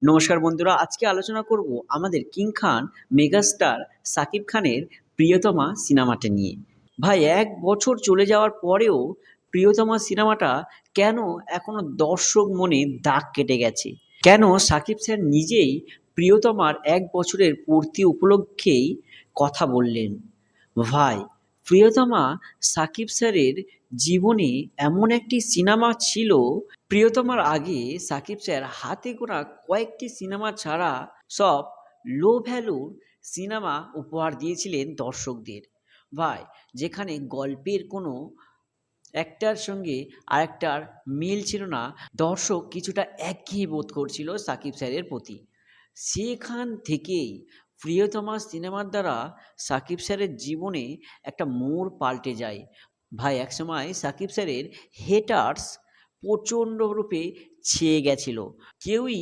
নমস্কার বন্ধুরা, আজকে আলোচনা করব আমাদের কিং খান মেগাস্টার সাকিব খানের প্রিয়তমা সিনেমাটা নিয়ে। ভাই, ১ বছর চলে যাওয়ার পরেও প্রিয়তমা সিনেমাটা কেন এখনো দর্শক মনে দাগ কেটে গেছে? কেন সাকিব স্যার নিজেই প্রিয়তমার ১ বছরের পূর্তি উপলক্ষেই কথা বললেন? ভাই, প্রিয়তমা সাকিব স্যারের জীবনে এমন একটি সিনেমা ছিল। প্রিয়তমার আগে সাকিব স্যার হাতে গোনা কয়েকটি সিনেমা ছাড়া সব লো ভ্যালুর সিনেমা উপহার দিয়েছিলেন দর্শকদের। ভাই, যেখানে গল্পের কোনো একটার সঙ্গে আরেকটার মিল ছিল না, দর্শক কিছুটা একঘেয়ে বোধ করছিল সাকিব স্যারের প্রতি। সেখান থেকেই প্রিয়তমা সিনেমার দ্বারা সাকিব স্যারের জীবনে একটা মোড় পাল্টে যায়। ভাই, একসময় সাকিব স্যারের হেটার্স প্রচণ্ড রূপে ছেয়ে গেছিল। কেউই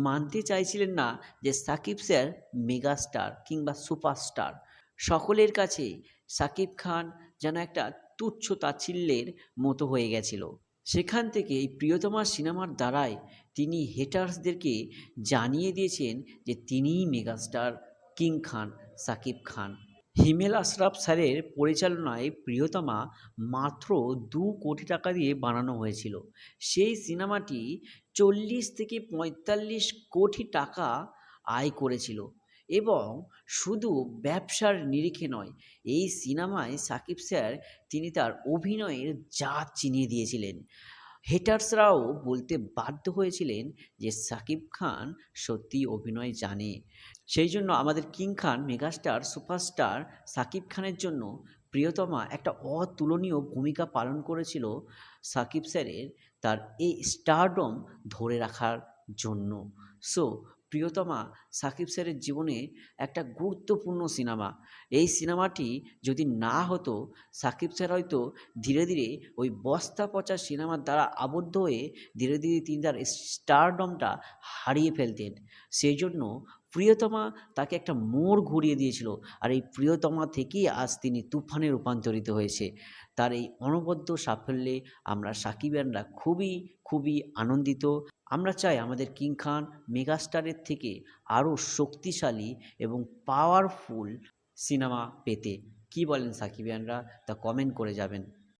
মানতে চাইছিলেন না যে সাকিব স্যার মেগাস্টার কিংবা সুপারস্টার। সকলের কাছে সাকিব খান যেন একটা তুচ্ছ তাচ্ছিল্যের মতো হয়ে গেছিল। সেখান থেকে এই প্রিয়তমা সিনেমার দ্বারাই তিনি হেটার্সদেরকে জানিয়ে দিয়েছেন যে তিনিই মেগাস্টার কিং খান সাকিব খান। হিমেল আশরাফ স্যারের পরিচালনায় প্রিয়তমা মাত্র ২ কোটি টাকা দিয়ে বানানো হয়েছিল। সেই সিনেমাটি ৪০ থেকে ৪৫ কোটি টাকা আয় করেছিল। এবং শুধু ব্যবসার নিরিখে নয়, এই সিনেমায় সাকিব স্যার তিনি তার অভিনয়ের জাত চিনিয়ে দিয়েছিলেন। হেটার্সরাও বলতে বাধ্য হয়েছিলেন যে সাকিব খান সত্যিই অভিনয় জানে। সেই জন্য আমাদের কিং খান মেগাস্টার সুপারস্টার সাকিব খানের জন্য প্রিয়তমা একটা অতুলনীয় ভূমিকা পালন করেছিল সাকিব স্যারের, তার এই স্টারডম ধরে রাখার জন্য। সো প্রিয়তমা সাকিব স্যারের জীবনে একটা গুরুত্বপূর্ণ সিনেমা। এই সিনেমাটি যদি না হতো, সাকিব স্যার হয়তো ধীরে ধীরে ওই বস্তা পচা সিনেমার দ্বারা আবদ্ধ হয়ে ধীরে ধীরে তিনি তার স্টারডমটা হারিয়ে ফেলতেন। সেই জন্য প্রিয়তমা তাকে একটা মোড় ঘুরিয়ে দিয়েছিল। আর এই প্রিয়তমা থেকেই আজ তিনি তুফানে রূপান্তরিত হয়েছে। তার এই অনবদ্য সাফল্যে আমরা সাকিবিয়ানরা খুবই খুবই আনন্দিত। আমরা চাই আমাদের কিং খান মেগাস্টারের থেকে আরও শক্তিশালী এবং পাওয়ারফুল সিনেমা পেতে। কি বলেন সাকিবিয়ানরা? তা কমেন্ট করে যাবেন।